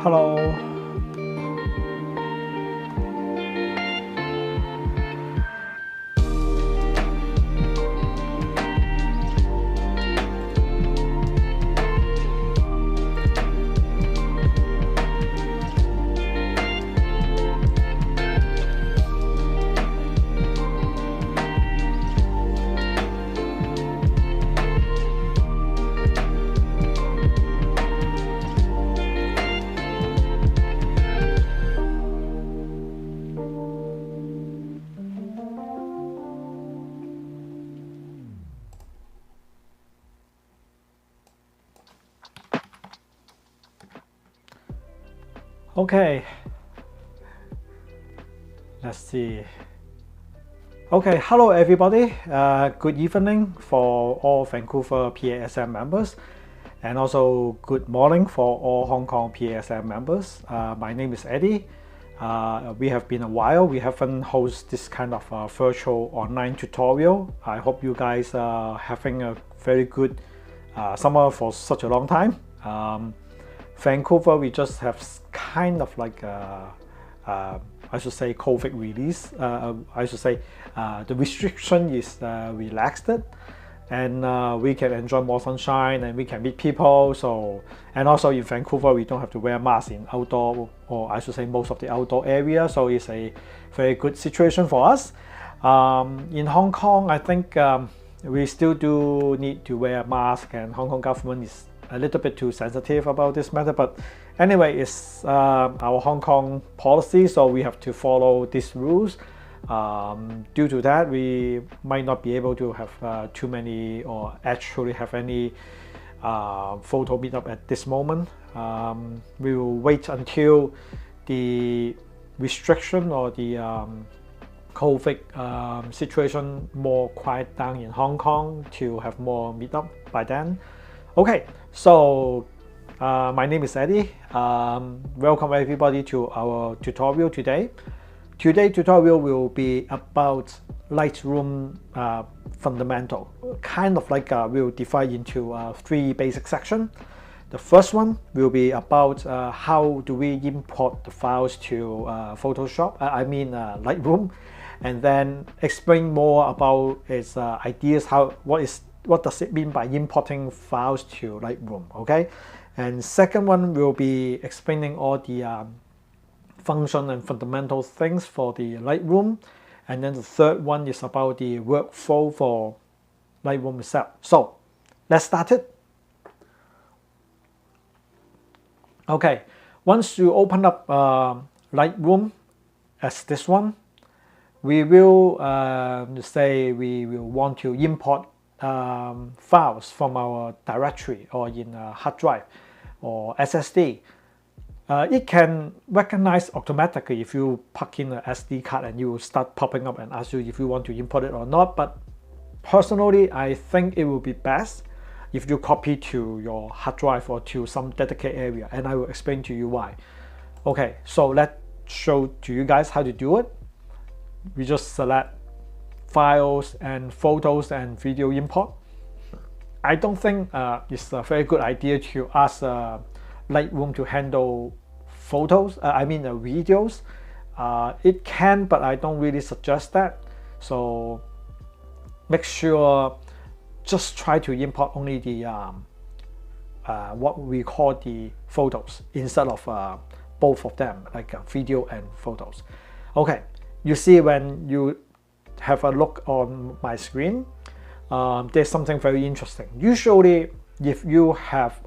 Hello. Okay, let's see. Okay, hello everybody. Good evening for all Vancouver PASM members, and also good morning for all Hong Kong PASM members. My name is Eddie. We have been a while. We haven't hosted this kind of virtual online tutorial. I hope you guys are having a very good summer for such a long time. Vancouver, we just have kind of like I should say COVID release. I should say the restriction is relaxed, and we can enjoy more sunshine and we can meet people. So, and also in Vancouver, we don't have to wear masks in outdoor, or I should say most of the outdoor area. So it's a very good situation for us. In Hong Kong, I think we still do need to wear a mask, and Hong Kong government is a little bit too sensitive about this matter, but anyway, it's our Hong Kong policy, so we have to follow these rules. Due to that, we might not be able to have too many or actually have any photo meetup at this moment. We will wait until the restriction or the COVID situation more quiet down in Hong Kong to have more meetup by then. Okay, so my name is Eddie. Welcome everybody to our tutorial today. Today's tutorial will be about Lightroom fundamental. Kind of like we'll divide into three basic sections. The first one will be about how do we import the files to Photoshop, Lightroom, and then explain more about its ideas, what does it mean by importing files to Lightroom, okay? And second one will be explaining all the function and fundamental things for the Lightroom. And then the third one is about the workflow for Lightroom itself. So let's start it. Okay, once you open up Lightroom as this one, we will say we will want to import files from our directory or in a hard drive or SSD. It can recognize automatically if you plug in an SD card, and you will start popping up and ask you if you want to import it or not. But personally, I think it will be best if you copy to your hard drive or to some dedicated area, and I will explain to you why. Okay, so let's show to you guys how to do it. We just select files and photos and video import. I don't think it's a very good idea to ask Lightroom to handle photos, videos. It can, but I don't really suggest that. So make sure just try to import only the what we call the photos instead of both of them, like video and photos. Okay, you see when you have a look on my screen, there's something very interesting. Usually if you have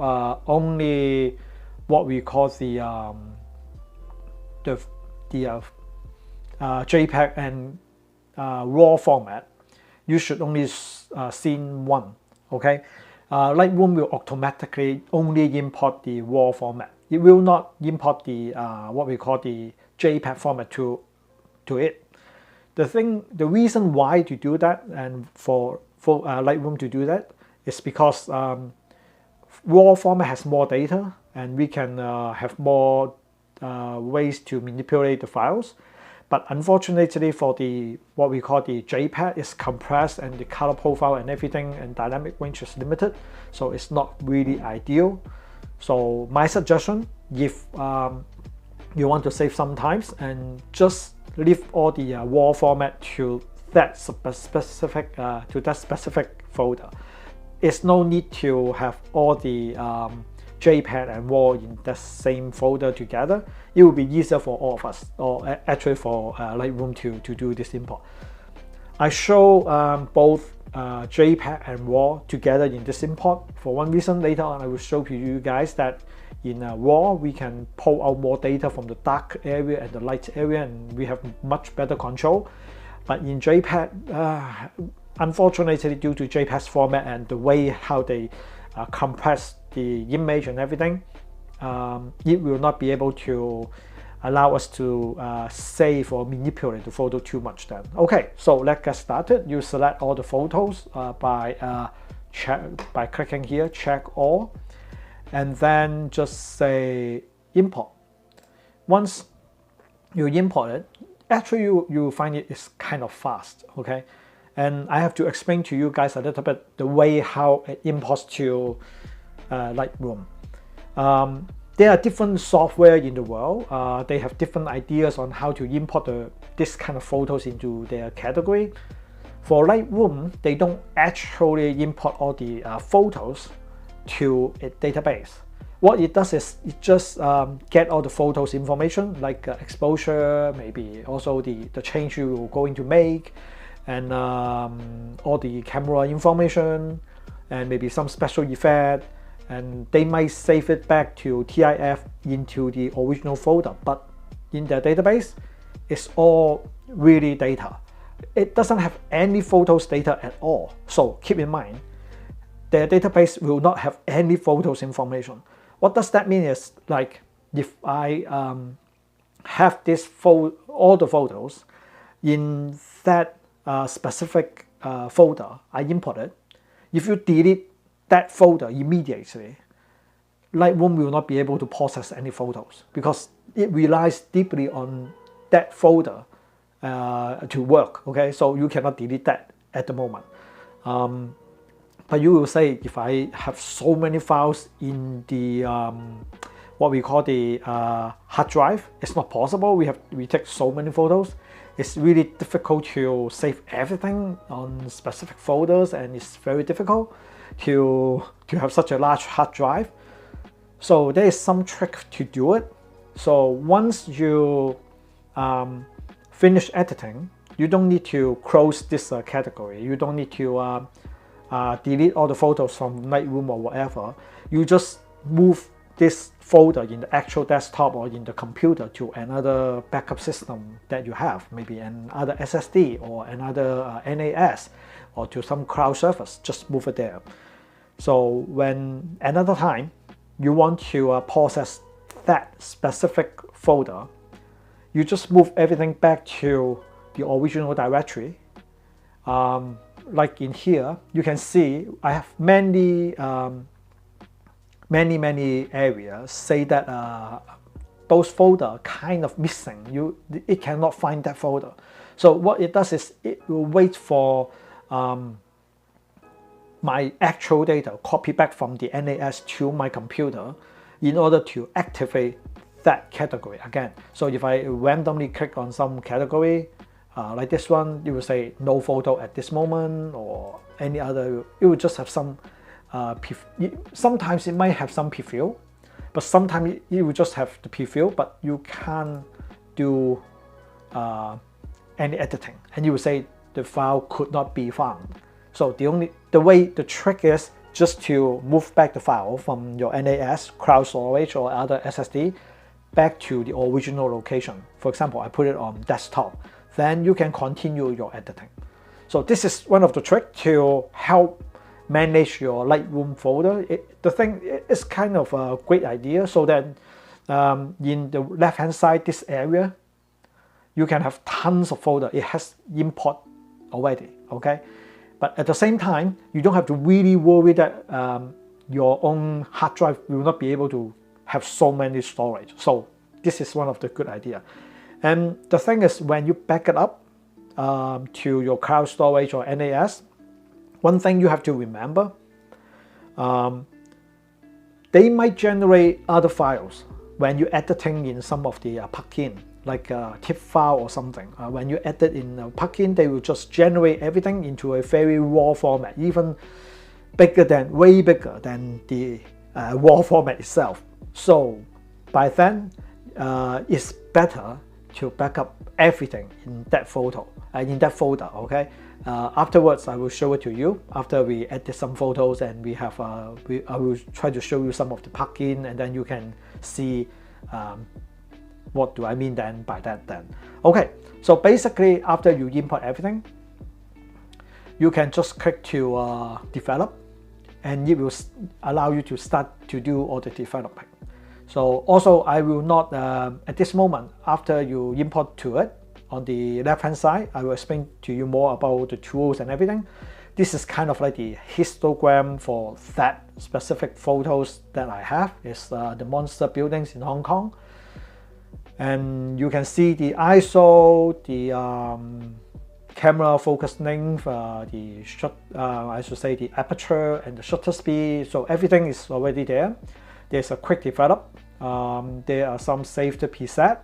only what we call the JPEG and RAW format, you should only scene one, okay? Lightroom will automatically only import the RAW format. It will not import the what we call the JPEG format to it. The reason why to do that, and for Lightroom to do that, is because RAW format has more data, and we can have more ways to manipulate the files. But unfortunately, for the what we call the JPEG, is compressed, and the color profile and everything and dynamic range is limited, so it's not really ideal. So my suggestion, if you want to save some time, and just leave all the RAW format to that specific folder. It's no need to have all the JPEG and RAW in the same folder together. It will be easier for all of us, or actually for Lightroom to do this import. I show both JPEG and RAW together in this import for one reason. Later on I will show you guys that in RAW we can pull out more data from the dark area and the light area, and we have much better control. But in JPEG, unfortunately, due to JPEG's format and the way how they compress the image and everything, it will not be able to allow us to save or manipulate the photo too much then. Okay, so let's get started. You select all the photos by clicking here, check all, and then just say import. Once you import it, actually you find it is kind of fast, okay? And I have to explain to you guys a little bit the way how it imports to Lightroom. There are different software in the world. They have different ideas on how to import this kind of photos into their category. For Lightroom, they don't actually import all the photos to a database. What it does is it just get all the photos information, like exposure, maybe also the change you're going to make, and all the camera information, and maybe some special effect, and they might save it back to TIFF into the original folder. But in their database, it's all really data. It doesn't have any photos data at all. So keep in mind, their database will not have any photos information. What does that mean is, like, if I have all the photos in that specific folder, I import it. If you delete that folder immediately, Lightroom will not be able to process any photos because it relies deeply on that folder to work, okay? So you cannot delete that at the moment. But you will say, if I have so many files in the what we call the hard drive, it's not possible. We take so many photos. It's really difficult to save everything on specific folders, and it's very difficult to have such a large hard drive. So there is some trick to do it. So once you finish editing, you don't need to close this category. You don't need to delete all the photos from Lightroom or whatever. You just move this folder in the actual desktop or in the computer to another backup system that you have, maybe another SSD or another NAS, or to some cloud service. Just move it there. So when another time you want to process that specific folder, you just move everything back to the original directory. Like in here, you can see I have many areas say that those folder kind of missing. It cannot find that folder. So what it does is it will wait for my actual data copy back from the NAS to my computer in order to activate that category again. So if I randomly click on some category, like this one, it will say no photo at this moment, or any other. It will just have some sometimes it might have some preview, but sometimes it will just have the preview, but you can't do any editing, and you will say the file could not be found. So the trick is just to move back the file from your NAS, cloud storage, or other SSD back to the original location. For example, I put it on desktop. Then you can continue your editing. So this is one of the tricks to help manage your Lightroom folder. The thing is kind of a great idea, so that in the left hand side, this area, you can have tons of folder. It has import already, okay? But at the same time, you don't have to really worry that your own hard drive will not be able to have so many storage. So this is one of the good idea. And the thing is, when you back it up to your cloud storage or NAS, one thing you have to remember, they might generate other files when you're editing in some of the plugin, like a TIFF file or something. When you edit in a plugin, they will just generate everything into a very raw format, even way bigger than the raw format itself. So by then, it's better to back up everything in that photo, in that folder. Okay. Afterwards, I will show it to you after we edit some photos, and we have I will try to show you some of the plugin, and then you can see what do I mean then by that then. Okay, so basically after you import everything, you can just click to develop, and it will allow you to start to do all the developing. So also I will not at this moment, after you import to it, on the left hand side, I will explain to you more about the tools and everything. This is kind of like the histogram for that specific photos that I have. It's the monster buildings in Hong Kong. And you can see the ISO, the camera focus length, I should say the aperture and the shutter speed. So everything is already there. There's a quick develop. There are some saved preset.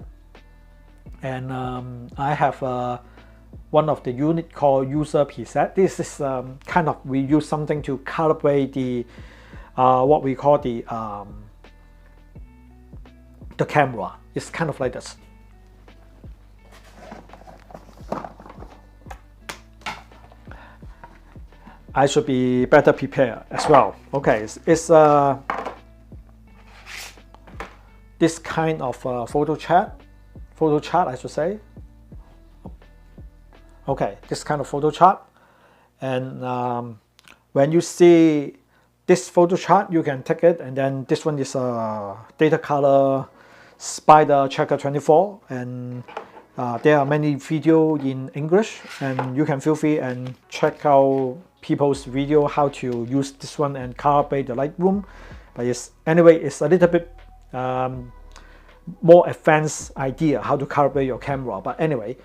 And I have one of the unit called user preset. This is kind of, we use something to calibrate the what we call the camera. It's kind of like this. I should be better prepared as well. Okay, it's this kind of photo chart, I should say. Okay, this kind of photo chart, and when you see this photo chart, you can take it, and then this one is a data color spider checker 24, and there are many videos in English, and you can feel free and check out people's video how to use this one and calibrate the Lightroom. But it's anyway, it's a little bit more advanced idea how to calibrate your camera. But anyway,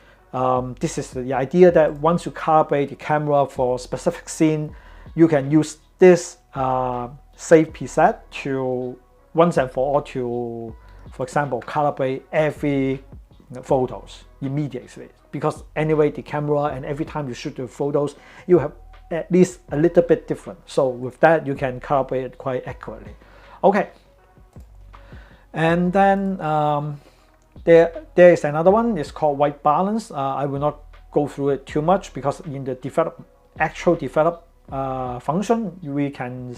this is the idea that once you calibrate the camera for a specific scene, you can use this save preset to once and for all to, for example, calibrate every photos immediately, because anyway the camera, and every time you shoot the photos, you have at least a little bit different. So with that, you can calibrate it quite accurately. Okay, and then there is another one. It's called white balance. I will not go through it too much, because in the actual develop function, we can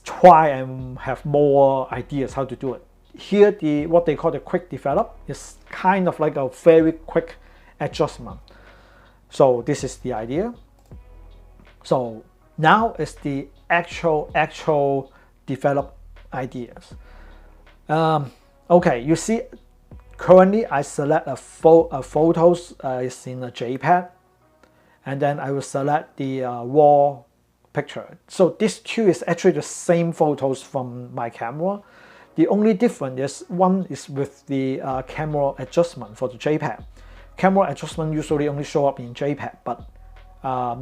try and have more ideas how to do it. Here, what they call the quick develop is kind of like a very quick adjustment. So this is the idea. So now is the actual develop ideas. Okay, you see, currently I select a photos is in a JPEG, and then I will select the raw picture. So this two is actually the same photos from my camera. The only difference is one is with the camera adjustment for the JPEG. Camera adjustment usually only show up in JPEG, but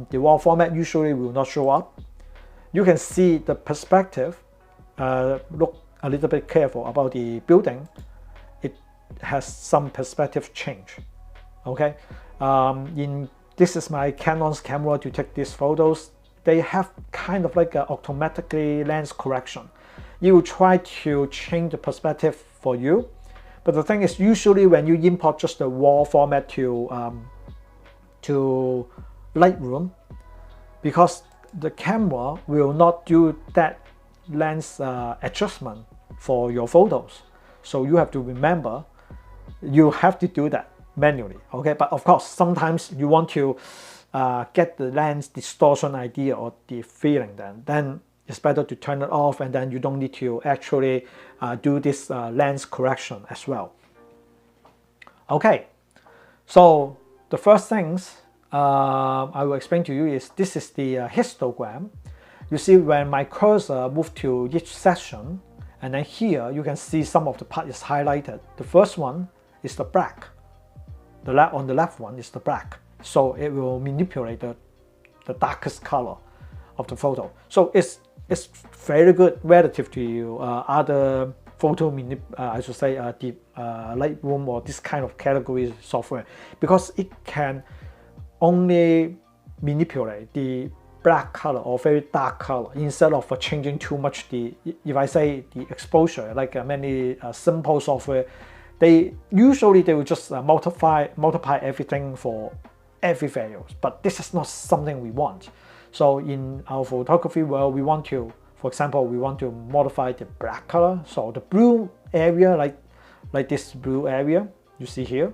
the raw format usually will not show up. You can see the perspective. Look a little bit careful about the building. It has some perspective change. Okay, this is my Canon's camera to take these photos. They have kind of like a automatically lens correction. You will try to change the perspective for you, but the thing is, usually when you import just the raw format to Lightroom, because the camera will not do that lens adjustment for your photos, so you have to remember you have to do that manually. Okay, but of course sometimes you want to get the lens distortion idea or the feeling, then it's better to turn it off, and then you don't need to actually do this lens correction as well. Okay, so the first things I will explain to you is this is the histogram. You see when my cursor moves to each section, and then here you can see some of the part is highlighted. The first one is the black. On the left one is the black. So it will manipulate the darkest color of the photo. So it's it's very good relative to other I should say the Lightroom or this kind of category software, because it can only manipulate the black color or very dark color instead of changing too much if I say the exposure, like many simple software, they will just multiply everything for every value, but this is not something we want. So in our photography world, we want to, for example, we want to modify the black color. So the blue area, like this blue area you see here,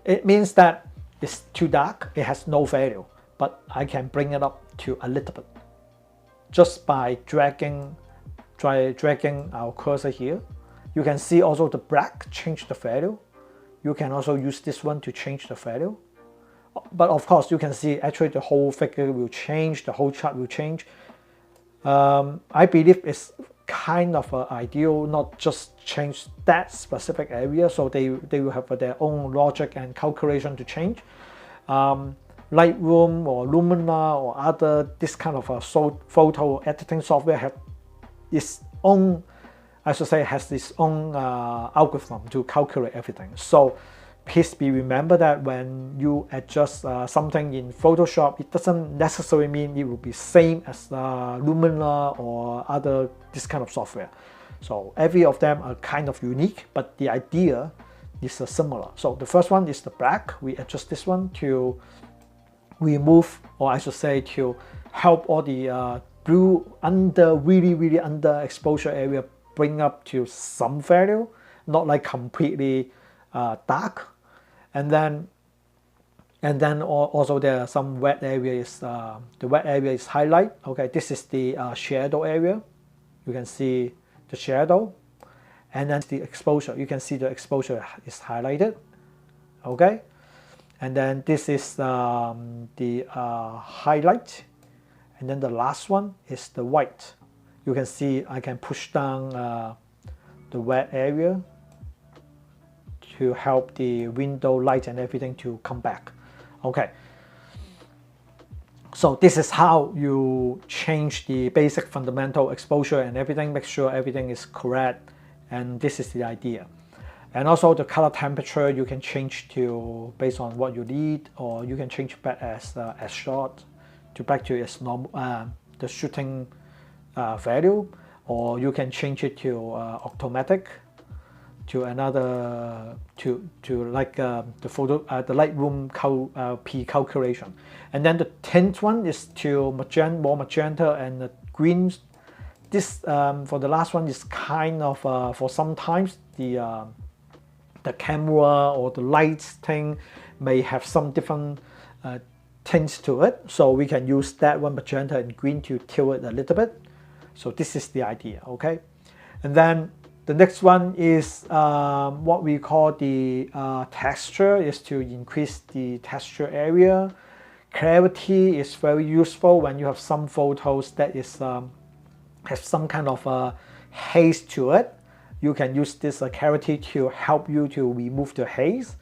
it means that it's too dark, it has no value, but I can bring it up to a little bit just by dragging our cursor here. You can see also the black change the value. You can also use this one to change the value. But of course, you can see actually the whole figure will change, the whole chart will change. I believe it's kind of ideal, not just change that specific area, so they will have their own logic and calculation to change. Lightroom or Luminar or other this kind of photo editing software have its own, I should say, has its own algorithm to calculate everything. So please remember that when you adjust something in Photoshop, it doesn't necessarily mean it will be same as Luminar or other this kind of software. So every of them are kind of unique, but the idea is similar. So the first one is the black. We adjust this one to remove, or I should say to help all the blue really under exposure area bring up to some value, not like completely dark. And then also there are some wet areas. The wet area is highlight. Okay, this is the shadow area. You can see the shadow, and then the exposure. You can see the exposure is highlighted. Okay, and then this is the highlight, and then the last one is the white. You can see I can push down the wet area to help the window light and everything to come back. Okay, so this is how you change the basic fundamental exposure and everything, make sure everything is correct, and this is the idea. And also the color temperature you can change to based on what you need, or you can change back as short to back to its normal the shooting value, or you can change it to automatic to another to like the Lightroom P calculation. And then the tint one is to more magenta and the greens. This for the last one is kind of for sometimes the camera or the lighting may have some different tints to it, so we can use that one, magenta and green, to tilt it a little bit. So this is the idea. Okay, and then the next one is what we call the texture, is to increase the texture area. Clarity is very useful when you have some photos that is have some kind of haze to it. You can use this clarity to help you to remove the haze.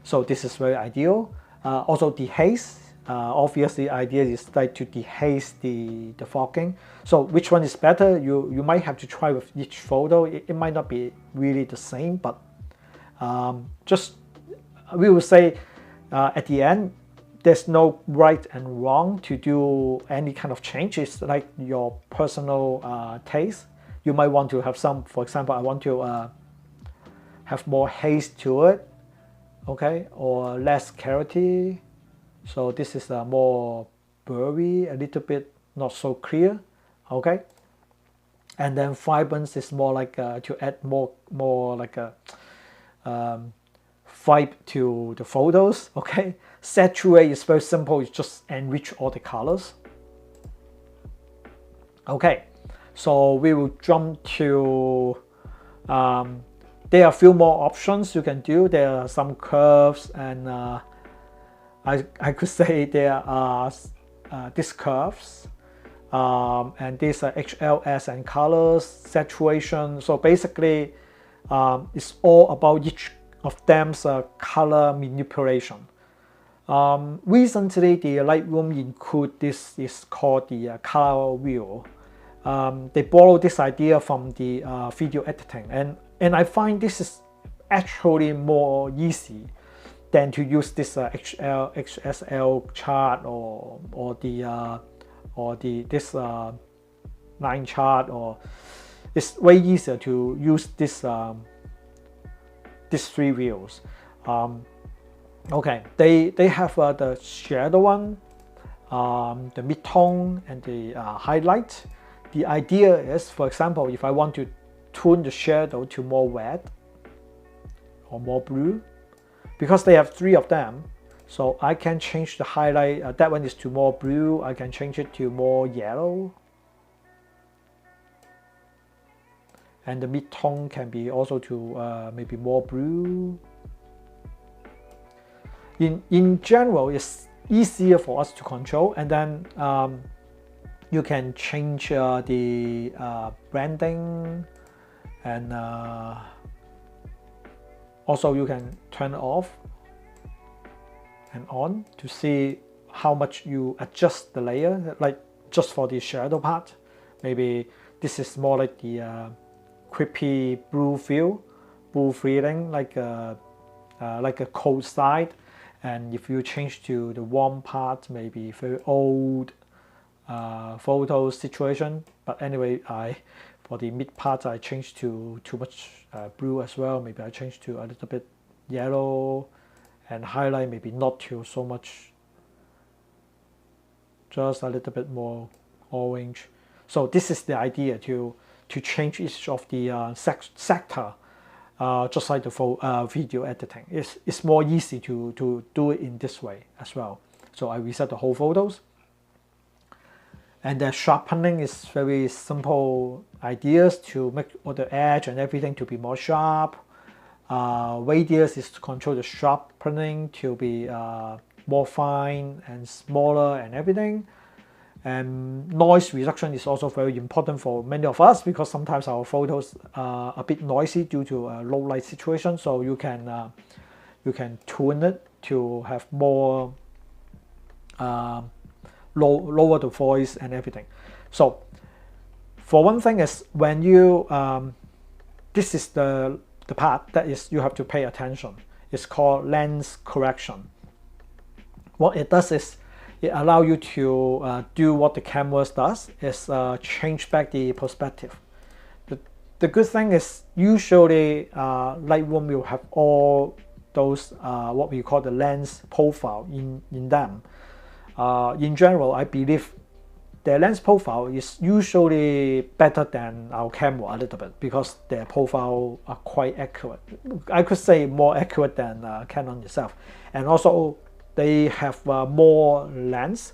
So this is very ideal. Also the haze, obviously the idea is like to dehaze the fogging. So which one is better? You might have to try with each photo. It might not be really the same, but just we will say at the end, there's no right and wrong to do any kind of change. It's like your personal taste. You might want to have some, for example, I want to have more haze to it, okay, or less clarity. So this is more blurry, a little bit not so clear, okay. And then vibrance is more like to add more like a vibe to the photos, okay. Saturate is very simple, it's just enrich all the colors. Okay, so we will jump to there are a few more options you can do. There are some curves, and I could say there are these curves, and these are HLS and colors, saturation. So basically it's all about each of them's color manipulation. Recently, the Lightroom include this is called the color wheel. They borrow this idea from the video editing, and I find this is actually more easy than to use this XSL chart or this line chart, or it's way easier to use this these three wheels. Okay, they have the shadow one, the mid-tone, and the highlight. The idea is, for example, if I want to tune the shadow to more red or more blue, because they have three of them, so I can change the highlight. That one is to more blue. I can change it to more yellow, and the mid-tone can be also to maybe more blue. In general, it's easier for us to control, and then you can change the branding, and also you can turn it off and on to see how much you adjust the layer. Like just for the shadow part, maybe this is more like the creepy blue feel, blue feeling, like a cold side. And if you change to the warm part, maybe very old photo situation. But anyway, for the mid part, I changed to too much blue as well. Maybe I changed to a little bit yellow, and highlight maybe not to so much, just a little bit more orange. So this is the idea, to change each of the sector. Just like the video editing, it's more easy to do it in this way as well. So I reset the whole photos, and the sharpening is very simple ideas to make all the edge and everything to be more sharp. Radius is to control the sharpening to be more fine and smaller and everything. And noise reduction is also very important for many of us, because sometimes our photos are a bit noisy due to a low light situation. So you can tune it to have more lower the voice and everything. So for one thing is, when you this is the part that is you have to pay attention. It's called lens correction. What it does is, it allows you to do what the camera does, is change back the perspective. The good thing is, usually Lightroom will have all those what we call the lens profile in them. In general, I believe the lens profile is usually better than our camera a little bit, because their profile are quite accurate. I could say more accurate than Canon itself, and also they have more lens.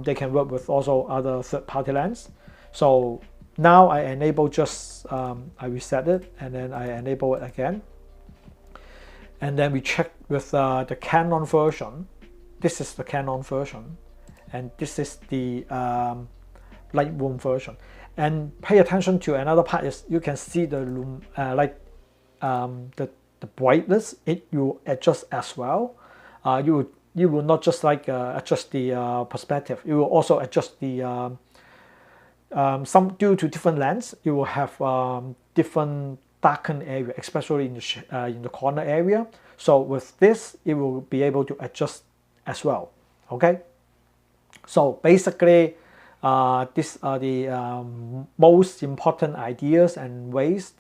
They can work with also other third-party lens. So now I enable just I reset it, and then I enable it again, and then we check with the Canon version. This is the Canon version, and this is the Lightroom version. And pay attention to another part is, you can see the the brightness. It will adjust as well. You will not just adjust the perspective. You will also adjust the some due to different lens. You will have different darkened area, especially in the corner area. So with this, it will be able to adjust as well. Okay. So basically, these are the most important ideas and ways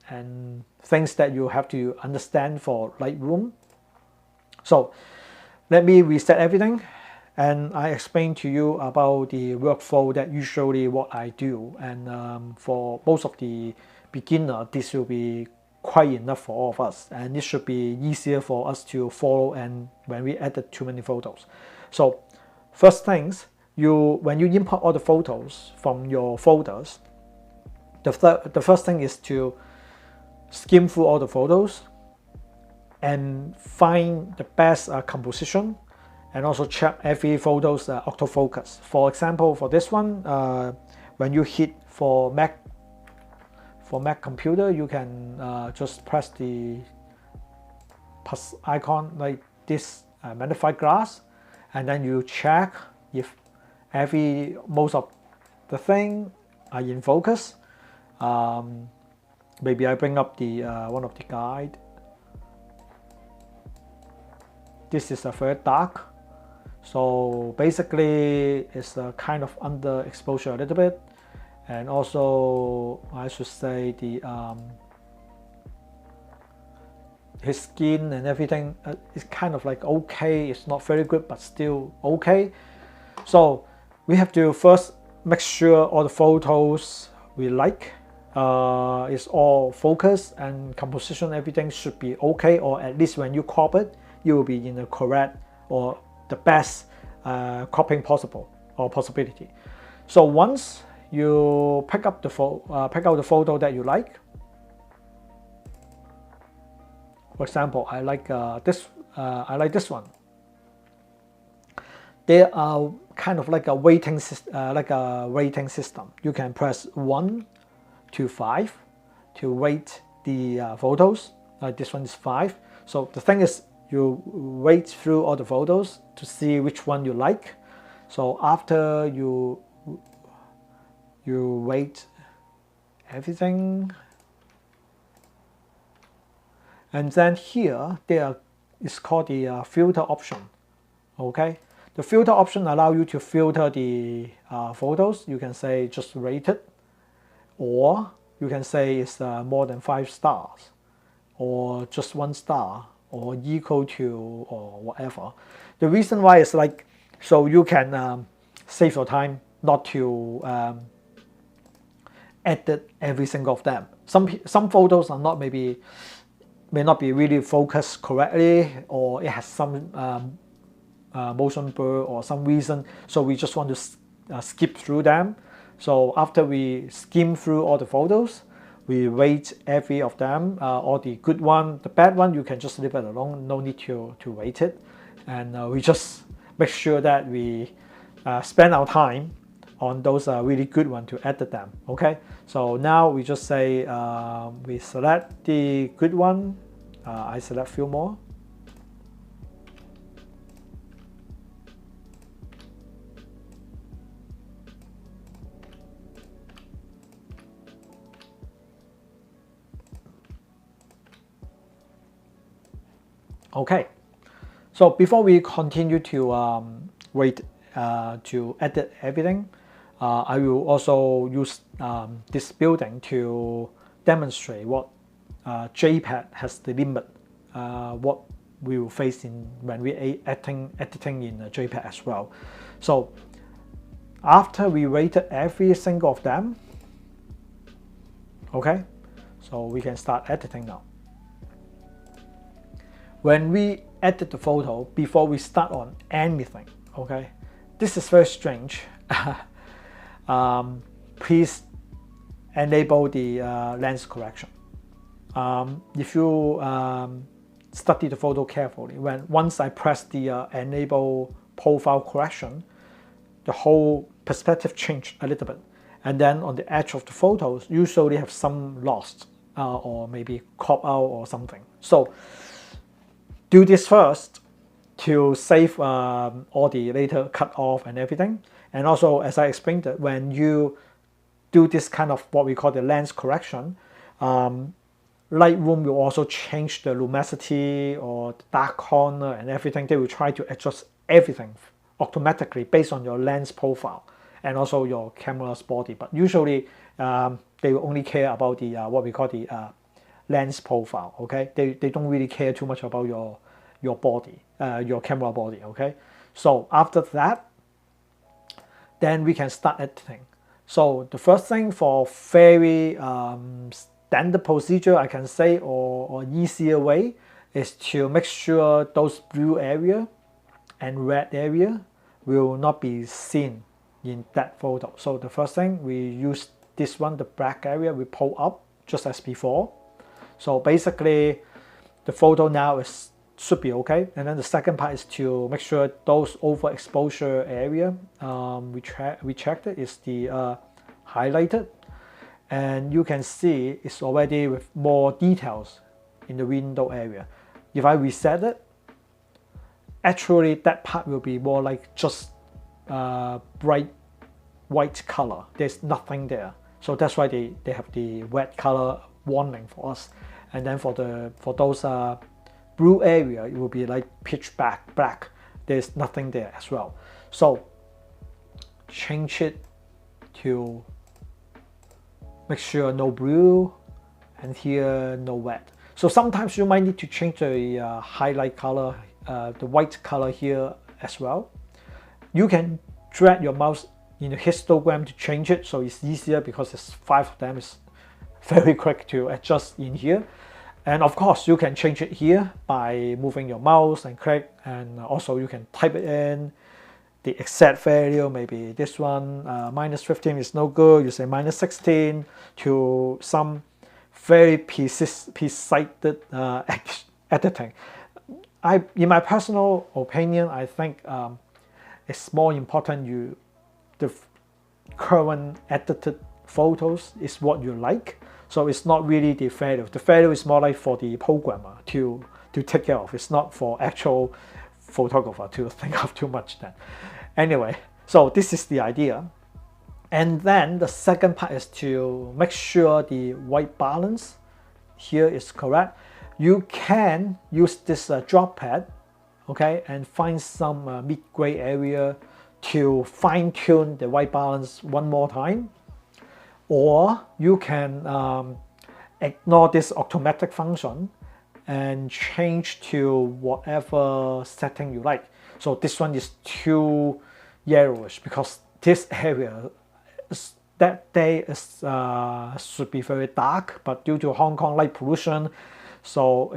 and things that you have to understand for Lightroom. So let me reset everything, and I explain to you about the workflow that usually what I do. And for most of the beginner, this will be quite enough for all of us, and this should be easier for us to follow and when we edit too many photos. So first things, when you import all the photos from your folders, the first thing is to skim through all the photos and find the best composition, and also check every photo's autofocus. For example, for this one, when you hit for Mac computer, you can just press the plus icon like this magnifying glass, and then you check if most of the thing are in focus. Maybe I bring up the one of the guide. This is a very dark, so basically it's a kind of underexposure a little bit, and also I should say the his skin and everything is kind of like okay. It's not very good, but still okay. So we have to first make sure all the photos we like is all focused and composition, everything should be okay, or at least when you crop it, you will be in the correct or the best cropping possible or possibility. So once you pick out the photo that you like, for example, I like this one. There are kind of like a rating system. You can press 1 to 5 to rate the photos. This one is 5. So the thing is, you rate through all the photos to see which one you like. So after you rate everything, and then here there is called the filter option. Okay, the filter option allow you to filter the photos. You can say just rate it, or you can say it's more than 5 stars, or just 1 star, or equal to, or whatever. The reason why is like, so you can save your time not to edit every single of them. Some photos are not may not be really focused correctly, or it has some motion blur or some reason, so we just want to skip through them. So after we skim through all the photos, we rate every of them, all the good one, the bad one, you can just leave it alone, no need to rate it. And we just make sure that we spend our time on those really good ones to edit them. Okay, so now we just say we select the good one. I select few more. Okay, so before we continue to wait to edit everything, I will also use this building to demonstrate what JPEG has the limit, what we will face when we editing in JPEG as well. So after we rated every single of them, okay, so we can start editing now. When we edit the photo, before we start on anything, okay, this is very strange. Please enable the lens correction. If you study the photo carefully, once I press the enable profile correction, the whole perspective changed a little bit, and then on the edge of the photos usually have some lost or maybe crop out or something. So do this first to save all the later cut off and everything. And also, as I explained, that when you do this kind of what we call the lens correction, Lightroom will also change the luminosity or the dark corner and everything. They will try to adjust everything automatically based on your lens profile and also your camera's body. But usually they will only care about the what we call the lens profile. Okay, they don't really care too much about your body, your camera body. Okay, so after that, then we can start editing. So the first thing, for very standard procedure, I can say, or easier way, is to make sure those blue area and red area will not be seen in that photo. So the first thing, we use this one, the black area, we pull up just as before. So basically the photo now should be okay. And then the second part is to make sure those overexposure area we checked it is the highlighted, and you can see it's already with more details in the window area. If I reset it, actually that part will be more like just bright white color. There's nothing there, so that's why they have the red color warning for us. And then for those blue area, it will be like pitch black. There's nothing there as well. So change it to make sure no blue, and here no red. So sometimes you might need to change the highlight color, the white color here as well. You can drag your mouse in a histogram to change it, so it's easier because there's 5 of them. It's very quick to adjust in here. And of course, you can change it here by moving your mouse and click, and also you can type it in the exact value. Maybe this one -15 is no good. You say -16 to some very precise editing. In my personal opinion, I think it's more important the current edited photos is what you like. So it's not really the value. The value is more like for the programmer to take care of. It's not for actual photographer to think of too much then. Anyway, so this is the idea. And then the second part is to make sure the white balance here is correct. You can use this drop pad, okay, and find some mid-gray area to fine-tune the white balance one more time. Or you can ignore this automatic function and change to whatever setting you like. So this one is too yellowish because this area that day should be very dark, but due to Hong Kong light pollution, so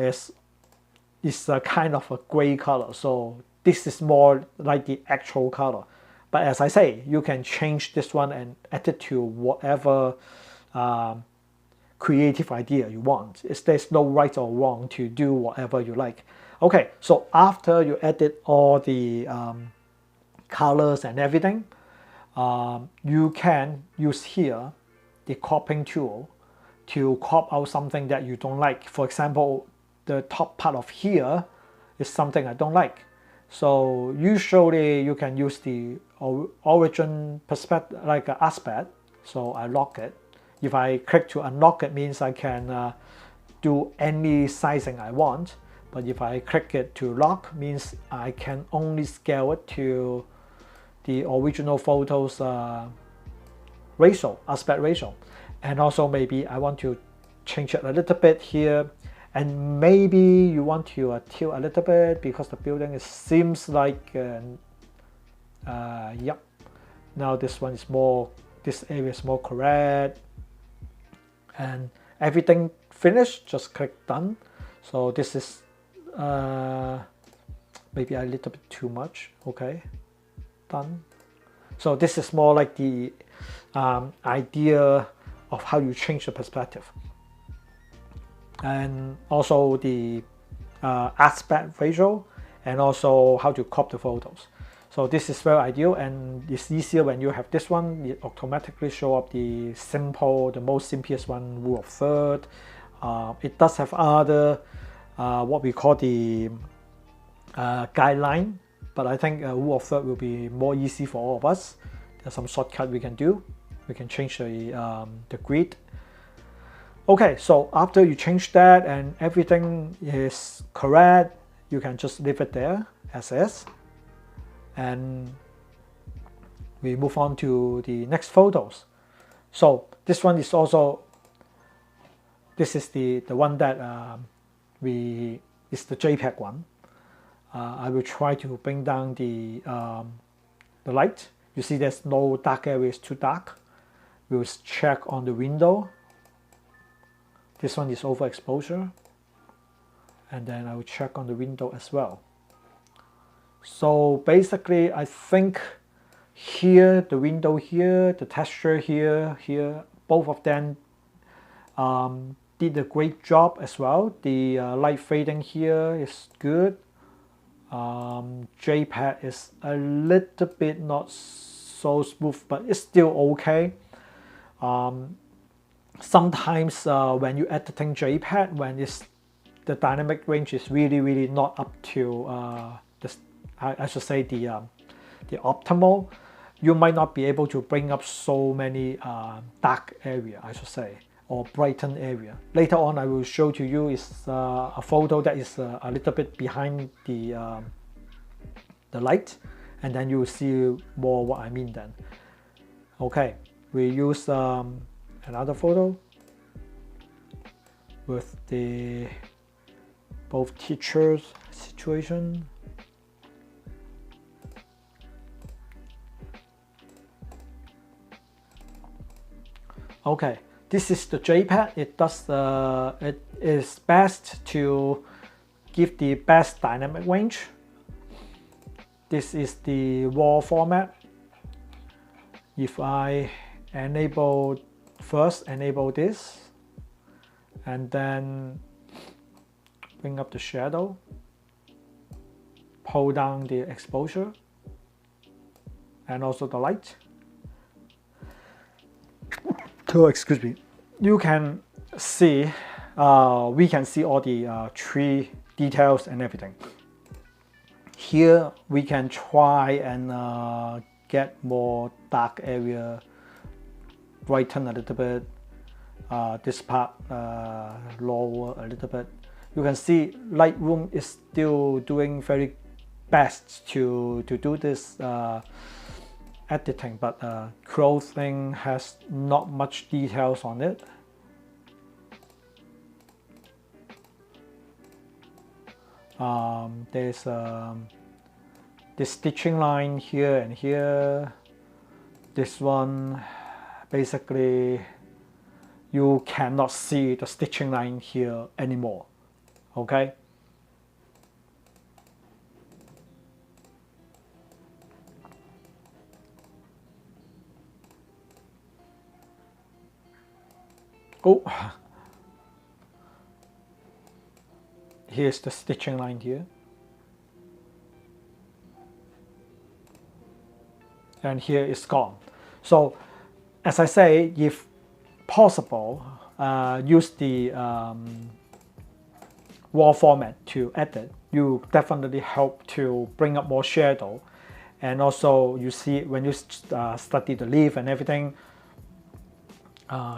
it's a kind of a gray color. So this is more like the actual color. But as I say, you can change this one and add it to whatever creative idea you want. There's no right or wrong to do whatever you like. Okay, so after you edit all the colors and everything, you can use here the cropping tool to crop out something that you don't like. For example, the top part of here is something I don't like. So usually you can use the origin perspective, like an aspect. So I lock it. If I click to unlock it, means I can do any sizing I want. But if I click it to lock, means I can only scale it to the original photos ratio, aspect ratio. And also maybe I want to change it a little bit here. And maybe you want to tilt a little bit because the building seems like, yep. Now this one is more, this area is more correct. And everything finished, just click done. So this is maybe a little bit too much, okay, done. So this is more like the idea of how you change the perspective. And also the aspect ratio, and also how to crop the photos. So this is very ideal, and it's easier when you have this one. It automatically show up the most simplest one, rule of third. It does have other what we call the guideline, but I think rule of third will be more easy for all of us. There's some shortcut we can do. We can change the grid. Okay, so after you change that and everything is correct, you can just leave it there as is. And we move on to the next photos. So this one is also, this is the one that is the JPEG one. I will try to bring down the light. You see there's no dark area, it's too dark. We'll check on the window. This one is overexposure, and then I will check on the window as well. So basically, I think here, the window here, the texture here, both of them did a great job as well. The light fading here is good. JPEG is a little bit not so smooth, but it's still okay. Sometimes when you editing JPEG, when the dynamic range is really not up to I should say the optimal, you might not be able to bring up so many dark area, I should say, or brighten area. Later on, I will show to you is a photo that is a little bit behind the light, and then you will see more what I mean then. Okay, we use another photo with the both teachers situation. Okay, this is the JPEG. It does it is best to give the best dynamic range. This is the RAW format. If I first enable this, and then bring up the shadow, pull down the exposure, and also the light. So excuse me, you can see, we can see all the tree details and everything. Here we can try and get more dark area, brighten a little bit, this part lower a little bit. You can see Lightroom is still doing very best to do this editing, but clothing has not much details on it. There's this stitching line here and here. This one, basically, you cannot see the stitching line here anymore. Okay. Oh, here's the stitching line here. And here it's gone. So, as I say, if possible, use the RAW format to edit. You definitely help to bring up more shadow. And also, you see when you study the leaf and everything,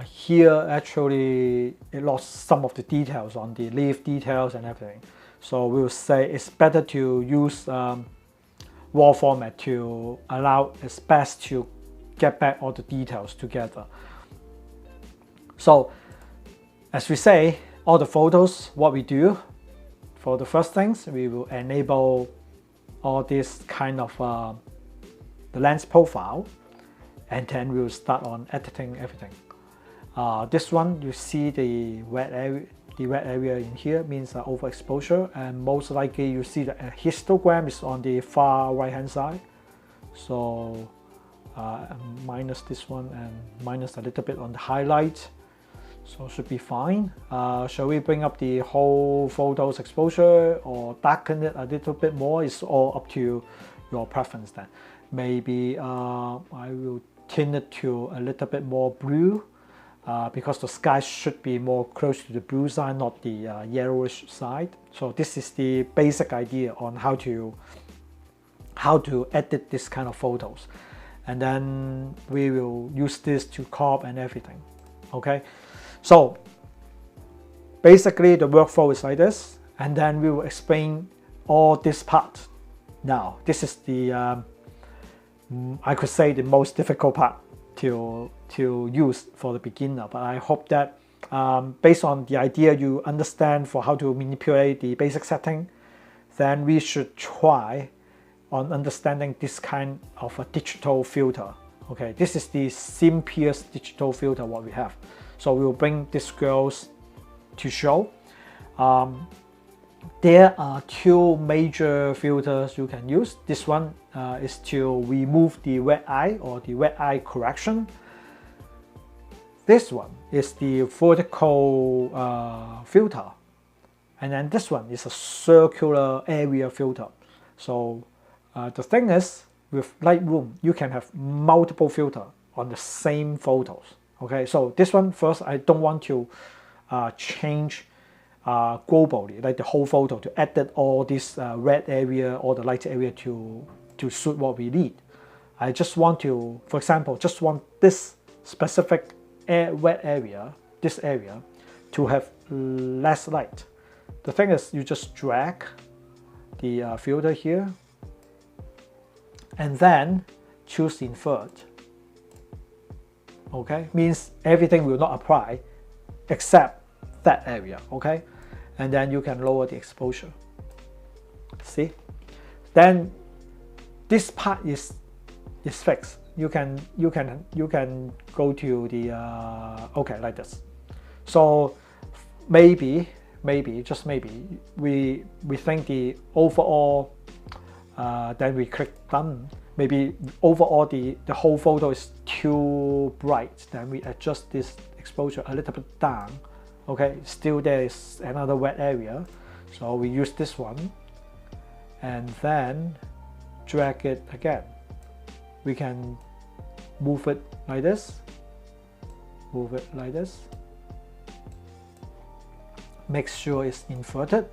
here actually it lost some of the details on the leaf details and everything. So we'll say it's better to use RAW format to allow it's best to get back all the details together. So as we say, all the photos, what we do for the first things, we will enable all this kind of the lens profile, and then we'll start on editing everything. This one, you see the red area in here means overexposure, and most likely you see the histogram is on the far right hand side. So minus this one and minus a little bit on the highlight, so should be fine. Shall we bring up the whole photo's exposure or darken it a little bit more? It's all up to your preference then. Maybe I will tint it to a little bit more blue. Because the sky should be more close to the blue side, not the yellowish side. So this is the basic idea on how to edit this kind of photos, and then we will use this to crop and everything. Okay, so basically the workflow is like this, and then we will explain all this part. Now this is the I could say the most difficult part to use for the beginner, but I hope that based on the idea you understand for how to manipulate the basic setting, then we should try on understanding this kind of a digital filter. Okay, this is the simplest digital filter what we have. So we will bring these girls to show. There are two major filters you can use. This one is to remove the red eye or the red eye correction. This one is the vertical filter, and then this one is a circular area filter. So the thing is, with Lightroom, you can have multiple filters on the same photos. Okay, so this one first, I don't want to change globally, like the whole photo, to edit all this red area or the light area to suit what we need. I just want to, for example, just want this specific wet area, this area, to have less light. The thing is, you just drag the filter here, and then choose invert. Okay, means everything will not apply except that area. Okay, and then you can lower the exposure. See, then this part is fixed. You can go to the okay, like this. So maybe just maybe we think the overall, then we click done. Maybe overall the whole photo is too bright, then we adjust this exposure a little bit down. Okay, still there is another wet area, so we use this one and then drag it again. We can move it like this, move it like this, make sure it's inverted,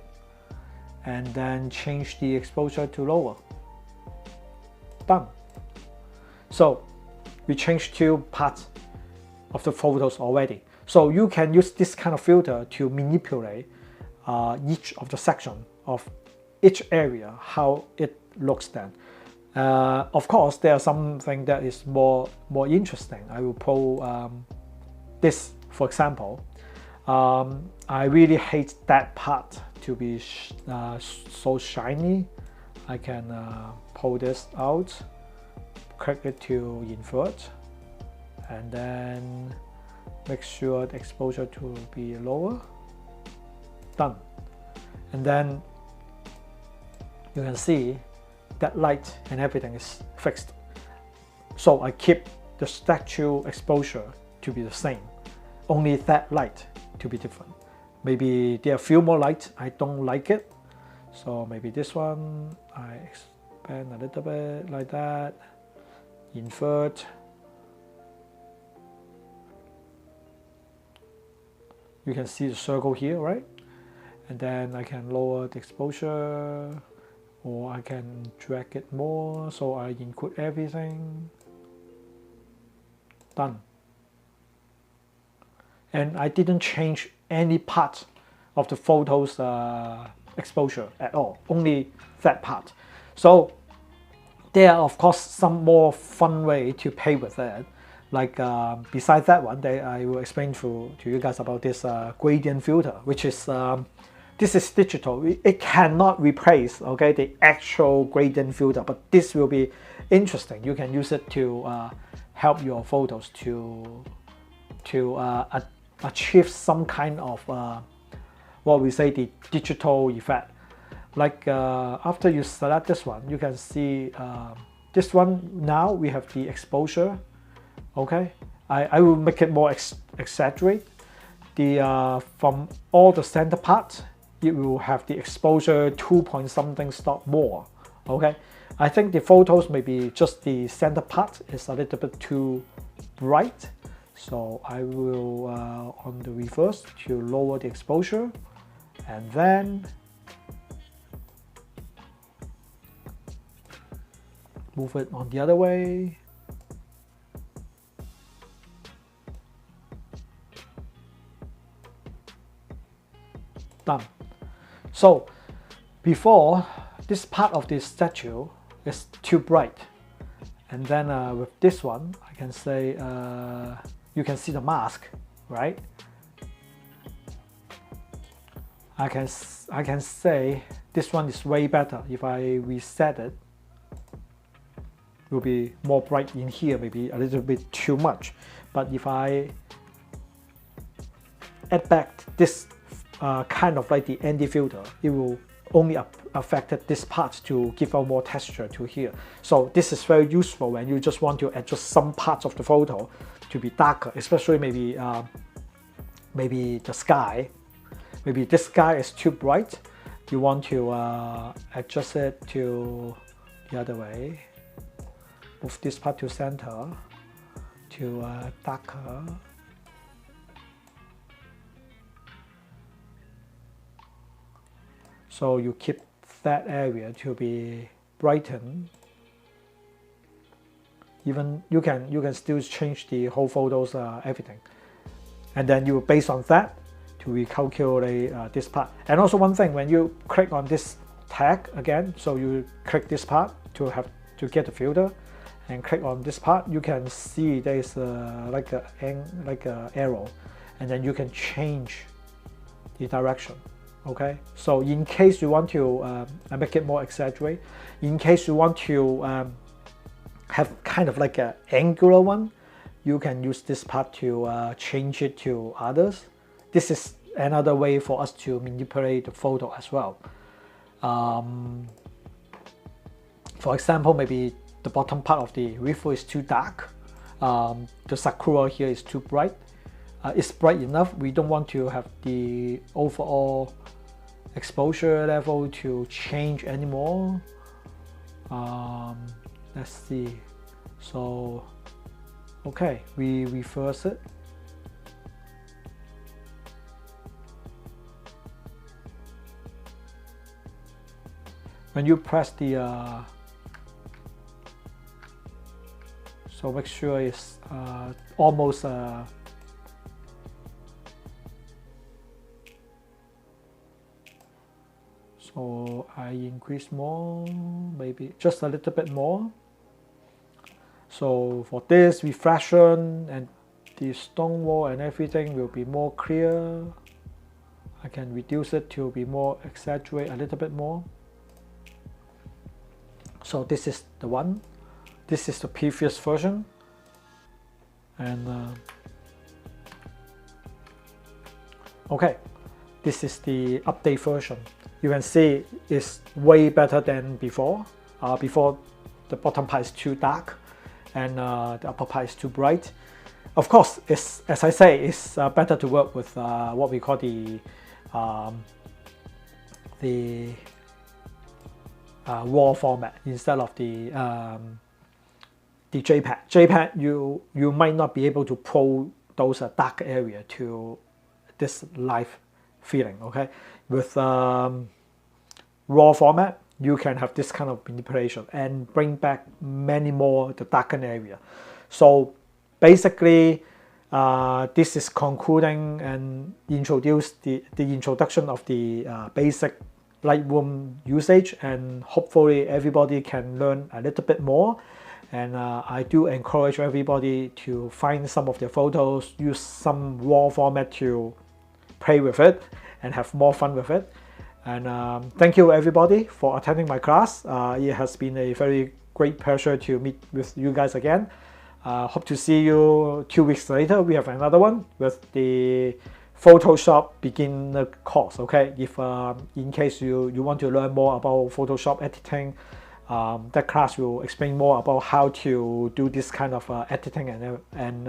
and then change the exposure to lower. Done. So we changed two parts of the photos already. So you can use this kind of filter to manipulate each of the section of each area, how it looks then. Of course, there's something that is more interesting. I will pull this, for example. I really hate that part to be so shiny. I can pull this out, click it to invert, and then make sure the exposure to be lower. Done. And then you can see that light and everything is fixed. So I keep the statue exposure to be the same, only that light to be different. Maybe there are a few more lights I don't like it, so maybe this one I expand a little bit like that, invert. You can see the circle here, right? And then I can lower the exposure, or I can drag it more, so I include everything. Done. And I didn't change any part of the photo's exposure at all, only that part. So there are of course some more fun way to play with that. Like besides that one, I will explain to you guys about this gradient filter, which is this is digital. It cannot replace, okay, the actual gradient filter, but this will be interesting. You can use it to help your photos to achieve some kind of what we say the digital effect. Like after you select this one, you can see this one. Now we have the exposure. Okay, I will make it more exaggerate. The from all the center part, it will have the exposure 2 point something stop more. Okay, I think the photos maybe just the center part is a little bit too bright, so I will on the reverse to lower the exposure, and then move it on the other way. Done. So before, this part of this statue is too bright, and then with this one I can say you can see the mask, right? I can say this one is way better. If I reset it, it will be more bright in here, maybe a little bit too much. But if I add back this kind of like the ND filter, it will only affect this part to give out more texture to here. So this is very useful when you just want to adjust some parts of the photo to be darker, especially maybe maybe the sky. Maybe this sky is too bright. You want to adjust it to the other way. Move this part to center, to darker. So you keep that area to be brightened. Even you can still change the whole photos, everything, and then you based on that to recalculate this part. And also one thing, when you click on this tag again, so you click this part to get the filter, and click on this part, you can see there's like a arrow, and then you can change the direction. Okay, so in case you want to make it more exaggerate, in case you want to have kind of like an angular one, you can use this part to change it to others. This is another way for us to manipulate the photo as well. For example, maybe the bottom part of the river is too dark. The sakura here is too bright. It's bright enough. We don't want to have the overall exposure level to change anymore. Let's see. So, okay, we reverse it. When you press the so make sure it's almost so I increase more, maybe just a little bit more. So for this reflection and the stone wall and everything will be more clear. I can reduce it to be more exaggerate a little bit more. So this is the one. This is the previous version. And okay, this is the update version. You can see it's way better than before. Before the bottom part is too dark and the upper part is too bright. Of course, it's, as I say, it's better to work with what we call the RAW format instead of the JPEG. JPEG, you might not be able to pull those dark area to this live feeling. Okay, with RAW format, you can have this kind of manipulation and bring back many more the darkened area. So basically, this is concluding and introduce the introduction of the basic Lightroom usage, and hopefully everybody can learn a little bit more. And I do encourage everybody to find some of their photos, use some RAW format to play with it and have more fun with it. And thank you everybody for attending my class. It has been a very great pleasure to meet with you guys again. Hope to see you 2 weeks later. We have another one with the Photoshop beginner course. Okay, if in case you want to learn more about Photoshop editing, that class will explain more about how to do this kind of editing and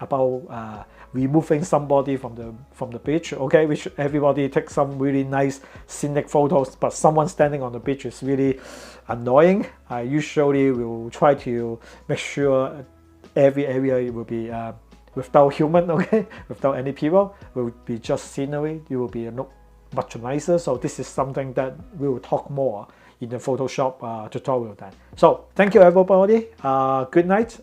about removing somebody from the beach. Okay, which everybody takes some really nice scenic photos, but someone standing on the beach is really annoying. I usually will try to make sure every area will be without human, okay, without any people, will be just scenery. It will be look much nicer. So this is something that we will talk more in the Photoshop tutorial then. So thank you everybody. Good night.